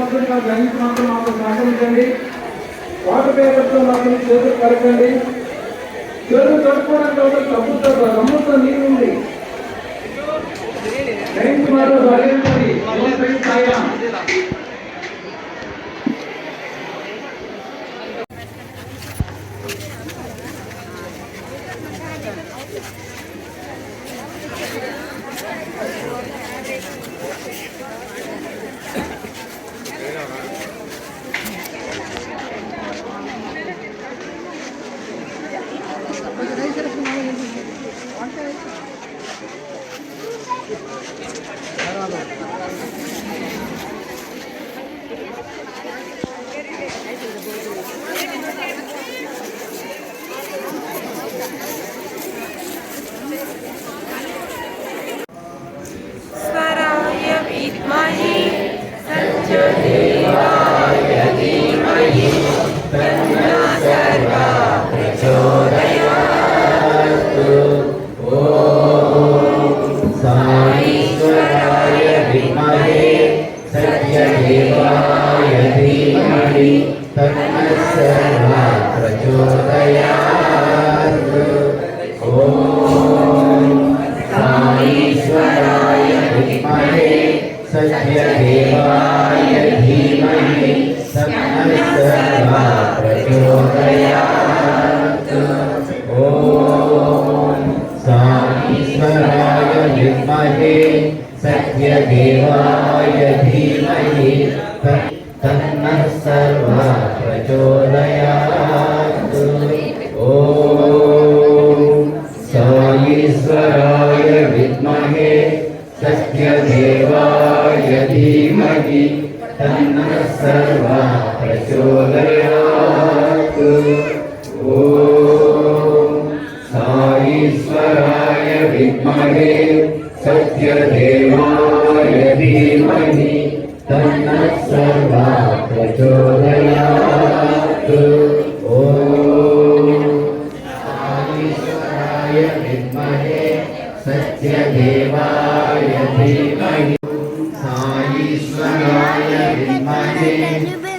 మొదటిగా గ్రహించినందుకు మాకు సహకరించండి. వాటర్ పేపర్తో మాకు చేతులు కలగండి. చేతులు కట్టుకోవడానికి సముద్ర నీరు ఉంది. గ్రహించున్నారు గ్రహించండి. सत्यदेवाय धीमहि तन्नः सर्वः प्रचोदयात्। ॐ साईश्वराय विद्महे सत्यदेवाय धीमहि तन्नः सर्वः प्रचोदयात्। ॐ साईश्वराय विद्महे सत्यदेवाय धीमहि तन्नः सर्वः प्रचोदयात्। ॐ साईश्वराय विद्महे सत्यदेवाय धीमहि तन्नः सर्वः प्रचोदयात्। ॐ साईश्वराय विद्महे सत्यदेवाय धीमहि साईश्वराय विद्महे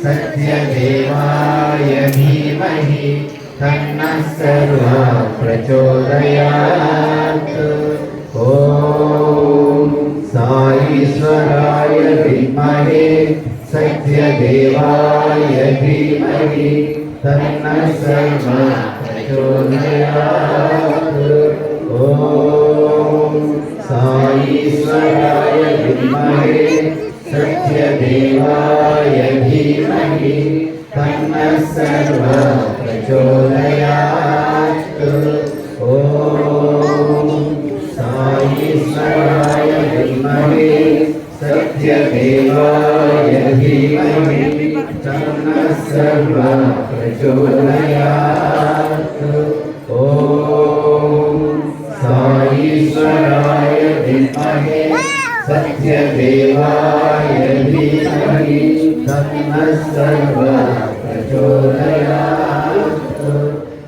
सत्यदेवाय धीमहि तन्नः सर्वः प्रचोदयात्। ॐ साईश्वराय विद्महे सत्यदेवाय धीमहि तन्नः सर्वः प्रचोदयात्। ॐ साईश्वराय विद्महे सत्यदेवाय धीमहि तन्नः सर्वः प्रचोदयात्। ॐ साईश्वराय विद्महे सत्यदेवाय धीमहि तन्नः सर्वः प्रचोदयात्। ॐ साईश्वराय विद्महे सत्यदेवाय धीमहि तन्नः सर्वः प्रचोदयात्। ॐ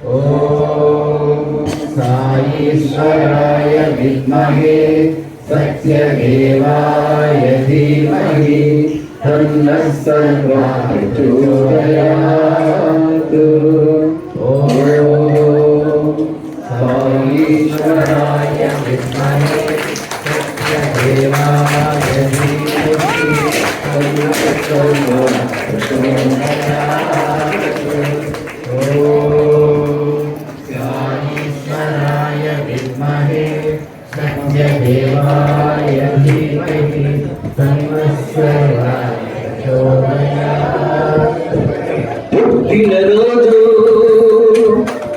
साईश्वराय विद्महे सत्यदेवाय धीमहि तन्नः सर्वः प्रचोदयात्। ॐ साईश्वराय विद्महे सत्यदेवाय धीमहि तन्नः सर्वः प्रचोदयात्। ॐ साईश्वराय विद्महे सत्यदेवाय धीमहि तन्नः सर्वः प्रचोदयात्। పుట్టినరోజు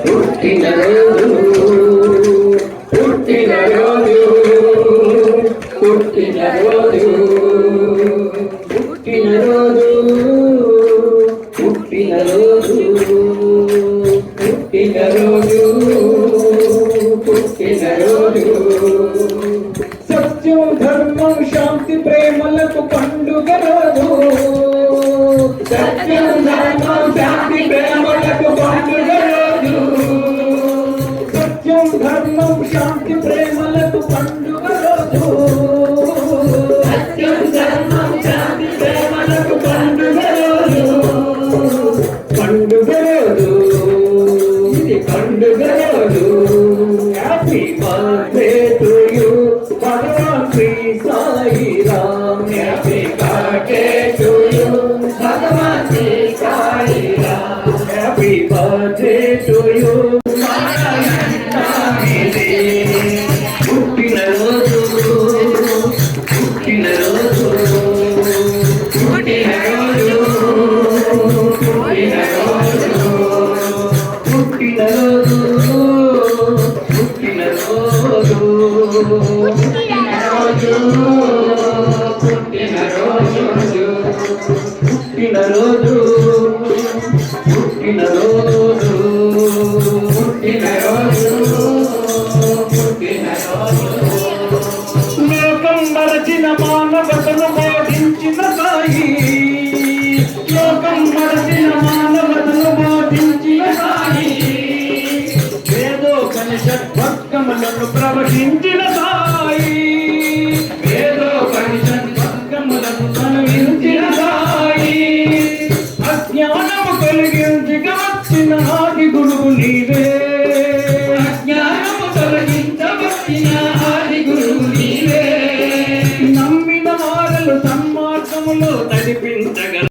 పుట్టినరోజు పుట్టినరోజు పుట్టినరోజు పుట్టినరోజు పుట్టినరోజు పుట్టినరోజు పుట్టినరోజు సత్యం ధర్మం శాంతి ప్రేమలకు పండుగ రోజు సత్యం ధర్మం శాంతి ప్రేమలకు పండుగ రోజు సత్యం ధర్మం శాంతి ప్రేమలకు పండుగ రోజు సత్యం ధర్మం శాంతి ప్రేమలకు పండుగ Happy birthday to you, Bhagavan Sri Sai Ram. Happy birthday to you, Bhagavan Sri Sai Ram. Happy birthday to you, పుట్టినరోజు పుట్టినరోజు పుట్టినరోజు పుట్టినరోజు పుట్టినరోజు పుట్టినరోజు పుట్టినరోజు పుట్టినరోజు పుట్టినరోజు లోకం మరచిన మానవతను బోధించిన సాయి లోకం మరచిన మానవతను బోధించిన సాయి వేదోపనిషత్ భక్తములను ప్రవహించిన సాయి వేదోపనిషత్ భక్తములను ప్రవహించిన సాయి అజ్ఞానము కలిగించక వచ్చిన ఆది గురువు నీవే అజ్ఞానము తొలగించవచ్చిన ఆది గురువు నీవే నమ్మిన వారలు సన్మార్గములో నడిపించగల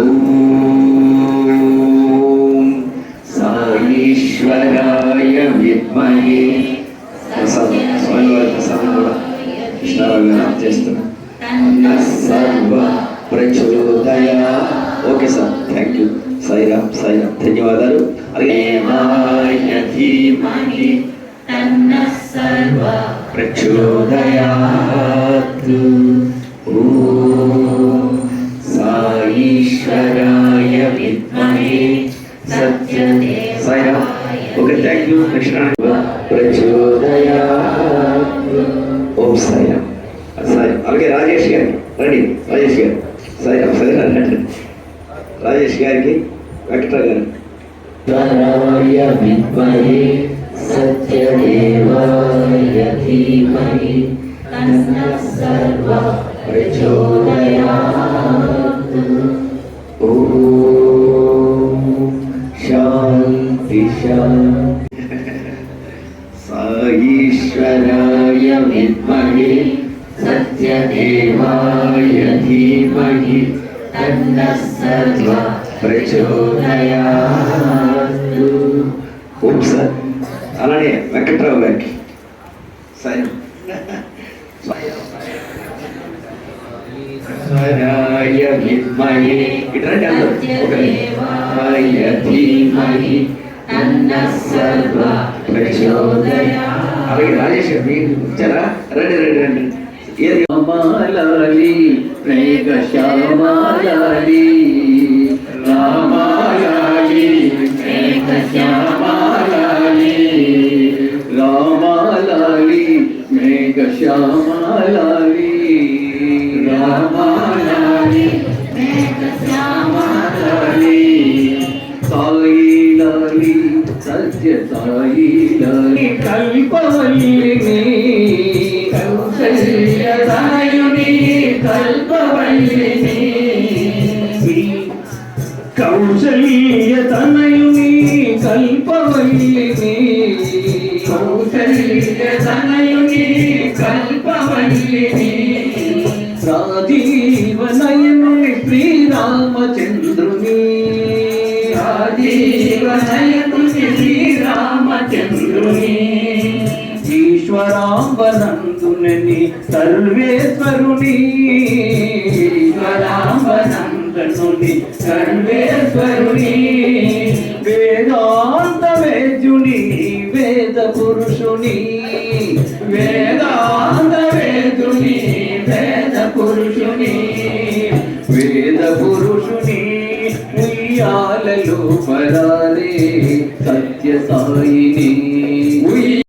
ఓం సాయీశ్వరాయ విద్మహే కృష్ణారావు చేస్తున్నా సర్వ ప్రచోదయ. Okay sir, thank you. Sairam Sairam, ధన్యవాదాలు. అలాగే ధీమహి తన్నః సర్వ ప్రచోదయాత్. ఓం సాయీశ్వరాయ విద్మహే సత్యదేవాయ. Sairam. Okay, thank you. Krishna ప్రచోదయాత్. ఓం సాయిరామ్. సాయి. అలాగే రాజేష్ గారు రండి. రాజేష్ గారు సాయిరామ్ సాయిరామ్ రండి. రాజేష్ గారికి వెంకట్రావు గారు. స్వరాయ విద్మహే సత్యదేవాయ ధీమహి తన్నః సర్వ ప్రచోదయాత్. ఓం శాంతి శాంతి. సాయీశ్వరాయ విద్మహే సత్యదేవాయ ధీమహి తన్నః సర్వ ప్రచోదయాత్. ఓం సార్. అలానే వెంకట్రావు గారికి సాయి. స్వరాయ విద్మహే ఇట్లాంటి అందరూ సత్యదేవాయ ధీమహి తన్నః సర్వ ప్రచోదయాత్. అలాగే రాజేష్ గారు మీరు వచ్చారా? రండి రండి రండి. రామాలాలి మేఘ శ్యామాలాలి రామాలాలి మేఘ శ్యామాలాలి రామాలాలి మేఘ శ్యామాలాలి రామాలాలి మేఘ శ్యామాలాలి సాయి లాలి సత్య సాయి లాలి కల్పవల్లిని కౌసల్యతనయుని కల్పవల్లిని కౌసల్యతనయుని కల్పవల్లిని కౌసల్యతనయుని కల్పవల్లిని రాజీవనయనుని శ్రీరామచంద్రుని రాజీవనయనుని శ్రీరామచంద్రుని ఈశ్వరాంబనందుని సర్వేశ్వరుని ఈశ్వరాంబనందుని సర్వేశ్వరుని వేదాంత వేద్యుని వేద పురుషుని వేదాంత వేద్యుని వేద పురుషుని వేద పురుషుని ఉయ్యాలలో పరాలే సత్య సాయిని